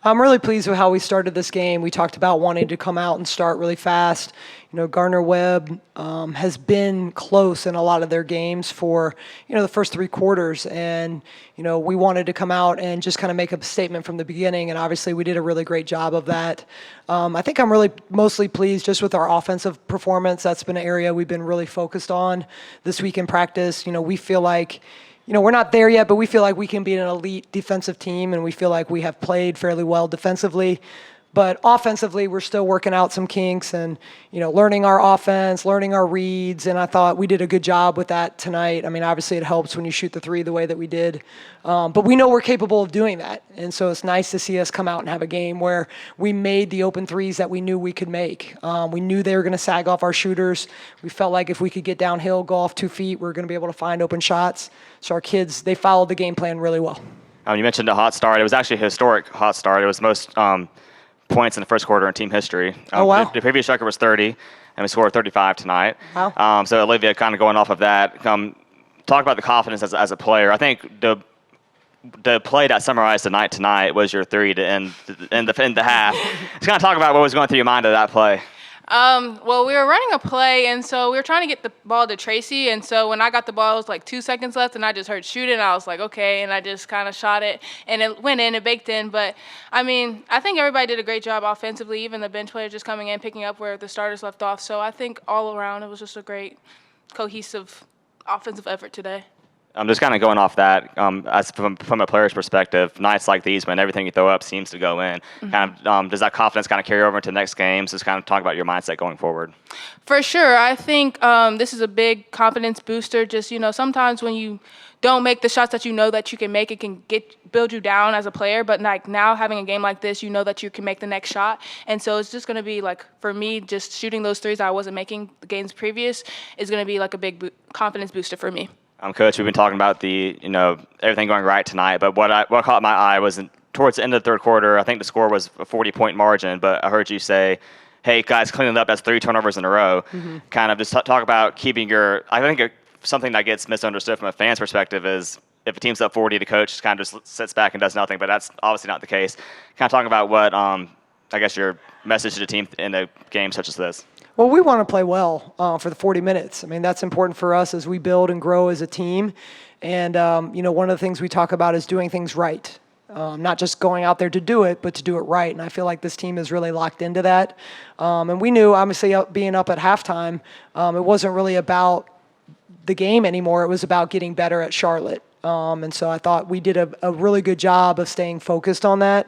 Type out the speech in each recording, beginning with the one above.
I'm really pleased with how we started this game. We talked about wanting to come out and start really fast. Gardner-Webb has been close in a lot of their games for, the first three quarters. And, we wanted to come out and just kind of make a statement from the beginning. And obviously we did a really great job of that. I think I'm really mostly pleased just with our offensive performance. That's been an area we've been really focused on this week in practice. We feel like, we're not there yet, but we feel like we can be an elite defensive team, and we feel like we have played fairly well defensively. But offensively, we're still working out some kinks and, learning our offense, learning our reads, and I thought we did a good job with that tonight. I mean, obviously it helps when you shoot the three the way that we did, but we know we're capable of doing that, and so it's nice to see us come out and have a game where we made the open threes that we knew we could make. We knew they were going to sag off our shooters. We felt like if we could get downhill, go off 2 feet, we were going to be able to find open shots. So our kids, they followed the game plan really well. You mentioned a hot start. It was actually a historic hot start. It was the most points in the first quarter in team history. Oh, wow. The previous record was 30, and we scored 35 tonight. Wow. So Olivia, kind of going off of that, talk about the confidence as a player. I think the play that summarized the night tonight was your three to end the half. Just kind of talk about what was going through your mind at that play. Well, we were running a play, and so we were trying to get the ball to Tracy, and so when I got the ball, it was like 2 seconds left, and I just heard shoot it, and I was like, okay, and I just kind of shot it, and it went in, it baked in, but, I think everybody did a great job offensively, even the bench players just coming in, picking up where the starters left off, so I think all around it was just a great, cohesive offensive effort today. I'm just kind of going off that, as from a player's perspective, nights like these when everything you throw up seems to go in, does that confidence kind of carry over into the next games? Just kind of talk about your mindset going forward. For sure. I think this is a big confidence booster. Just, sometimes when you don't make the shots that you know that you can make, it can build you down as a player. But like now having a game like this, you know that you can make the next shot. And so it's just going to be like, for me, just shooting those threes I wasn't making the games previous is going to be like a big confidence booster for me. Coach, we've been talking about everything going right tonight, but what caught my eye was towards the end of the third quarter, I think the score was a 40-point margin, but I heard you say, hey, guys, clean it up. That's 3 turnovers in a row. Mm-hmm. Kind of just talk about keeping I think something that gets misunderstood from a fan's perspective is if a team's up 40, the coach kind of just sits back and does nothing, but that's obviously not the case. Kind of talk about what, I guess, your message to the team in a game such as this. Well, we want to play well for the 40 minutes. That's important for us as we build and grow as a team. And, one of the things we talk about is doing things right. Not just going out there to do it, but to do it right. And I feel like this team is really locked into that. And we knew, obviously, being up at halftime, it wasn't really about the game anymore. It was about getting better at Charlotte. And so I thought we did a really good job of staying focused on that.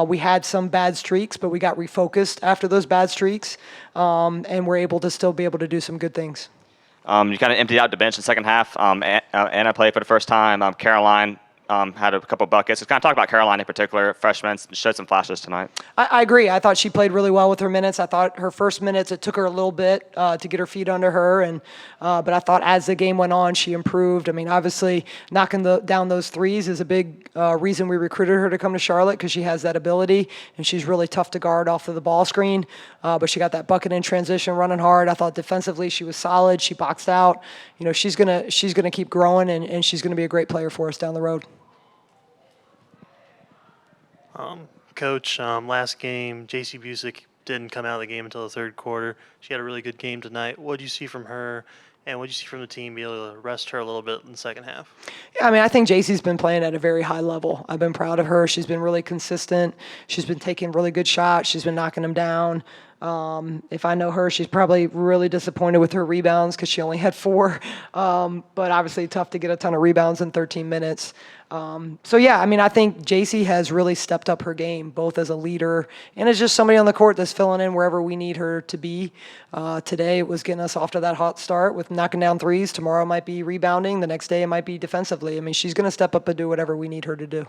We had some bad streaks, but we got refocused after those bad streaks, and we're able to still be able to do some good things. You kind of emptied out the bench in the second half. Anna played for the first time. Caroline had a couple buckets. Just kind of talk about Caroline in particular, freshman, showed some flashes tonight. I agree. I thought she played really well with her minutes. I thought her first minutes, it took her a little bit to get her feet under her, but I thought as the game went on, she improved. Obviously, knocking down those threes is a big reason we recruited her to come to Charlotte, because she has that ability, and she's really tough to guard off of the ball screen. But she got that bucket in transition, running hard. I thought defensively she was solid. She boxed out. She's gonna keep growing, and she's gonna be a great player for us down the road. Coach, last game, J.C. Busick didn't come out of the game until the third quarter. She had a really good game tonight. What did you see from her, and what did you see from the team be able to rest her a little bit in the second half? Yeah, I think J.C.'s been playing at a very high level. I've been proud of her. She's been really consistent. She's been taking really good shots. She's been knocking them down. If I know her, she's probably really disappointed with her rebounds because she only had 4. But obviously tough to get a ton of rebounds in 13 minutes. I think JC has really stepped up her game, both as a leader and as just somebody on the court that's filling in wherever we need her to be. Today it was getting us off to that hot start with knocking down threes. Tomorrow it might be rebounding. The next day it might be defensively. She's going to step up and do whatever we need her to do.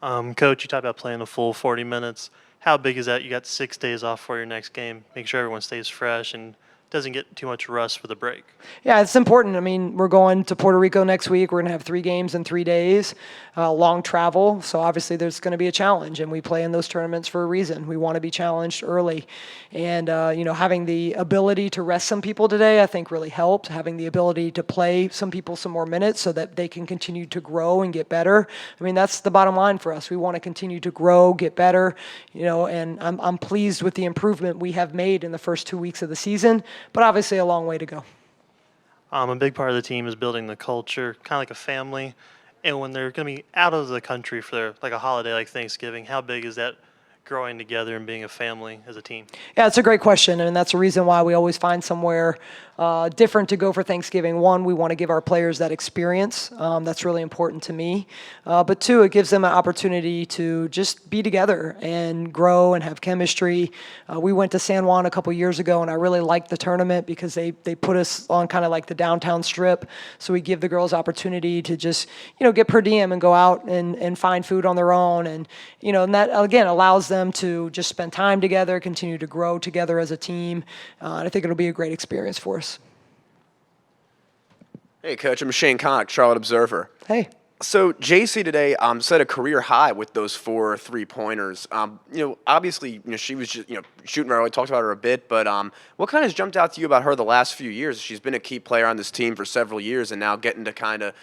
Coach, you talked about playing a full 40 minutes. How big is that? You got 6 days off for your next game. Make sure everyone stays fresh and doesn't get too much rust for the break. Yeah, it's important. I mean, we're going to Puerto Rico next week. We're going to have 3 games in 3 days, long travel. So obviously there's going to be a challenge, and we play in those tournaments for a reason. We want to be challenged early. And, having the ability to rest some people today, I think really helped. Having the ability to play some people some more minutes so that they can continue to grow and get better. I mean, that's the bottom line for us. We want to continue to grow, get better, and I'm pleased with the improvement we have made in the first 2 weeks of the season, but obviously a long way to go. A big part of the team is building the culture, kind of like a family. And when they're going to be out of the country for like a holiday like Thanksgiving, how big is that growing together and being a family as a team? Yeah, it's a great question, and that's the reason why we always find somewhere different to go for Thanksgiving. One, we want to give our players that experience. That's really important to me. But 2, it gives them an opportunity to just be together and grow and have chemistry. We went to San Juan a couple years ago, and I really liked the tournament because they put us on kind of like the downtown strip. So we give the girls opportunity to just, get per diem and go out and find food on their own. And that, again, allows them to just spend time together, continue to grow together as a team. And I think it'll be a great experience for us. Hey, Coach, I'm Shane Connick, Charlotte Observer. Hey. So JC today set a career high with those 4 3-pointers. Obviously, she was just shooting very well. We talked about her a bit, but what kind of jumped out to you about her the last few years? She's been a key player on this team for several years, and now getting to kind of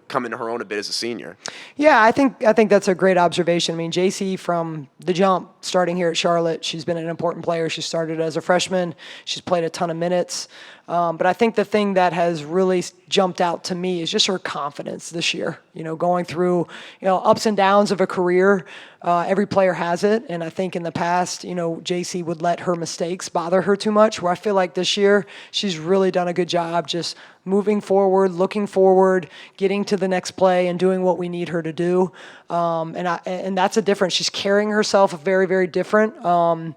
come into her own a bit as a senior. Yeah, I think that's a great observation. I mean, JC from the jump, starting here at Charlotte, she's been an important player. She started as a freshman. She's played a ton of minutes. But I think the thing that has really jumped out to me is just her confidence this year. Going through ups and downs of a career. Every player has it, and I think in the past, JC would let her mistakes bother her too much. Where I feel like this year she's really done a good job just moving forward, looking forward, getting to the next play, and doing what we need her to do. And that's a difference. She's carrying herself very, very different. And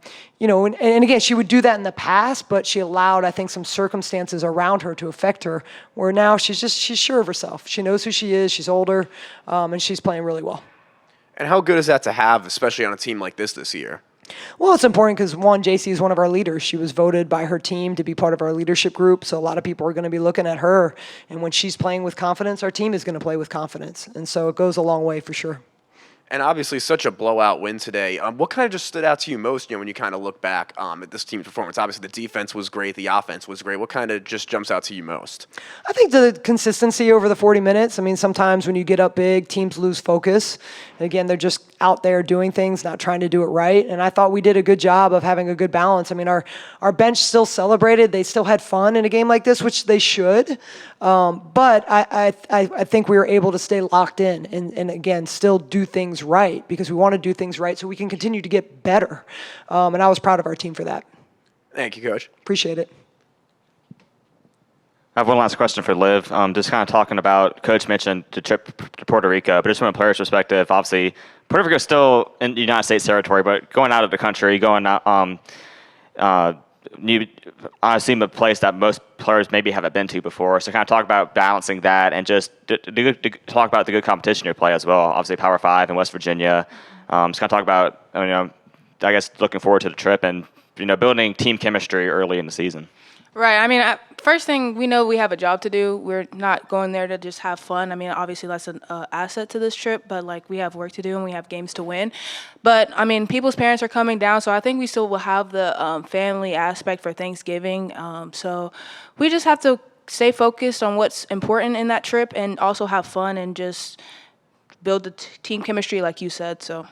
again, she would do that in the past, but she allowed, I think, some circumstances around her to affect her. Where now she's sure of herself. She knows who she is. She's older, and she's playing really well. And how good is that to have, especially on a team like this year? Well, it's important because, one, JC is one of our leaders. She was voted by her team to be part of our leadership group, so a lot of people are going to be looking at her. And when she's playing with confidence, our team is going to play with confidence. And so it goes a long way for sure. And obviously such a blowout win today. What kind of just stood out to you most, when you kind of look back at this team's performance? Obviously the defense was great, the offense was great. What kind of just jumps out to you most? I think the consistency over the 40 minutes. I mean, sometimes when you get up big, teams lose focus. Again, they're just out there doing things, not trying to do it right. And I thought we did a good job of having a good balance. I mean, our bench still celebrated. They still had fun in a game like this, which they should. But I think we were able to stay locked in and again, still do things right because we want to do things right so we can continue to get better. And I was proud of our team for that. Thank you, Coach. Appreciate it. I have one last question for Liv. Just kind of talking about, Coach mentioned the trip to Puerto Rico, but just from a player's perspective, obviously, Puerto Rico is still in United States territory, but going out of the country, going out, I assume a place that most players maybe haven't been to before. So kind of talk about balancing that and just talk about the good competition you play as well. Obviously, Power 5 in West Virginia. Just kind of talk about, I guess, looking forward to the trip and, building team chemistry early in the season. Right. I mean, first thing, we know we have a job to do. We're not going there to just have fun. I mean, obviously that's an asset to this trip, but we have work to do and we have games to win. But I mean, people's parents are coming down, so I think we still will have the family aspect for Thanksgiving. So we just have to stay focused on what's important in that trip and also have fun and just build the team chemistry, like you said. So.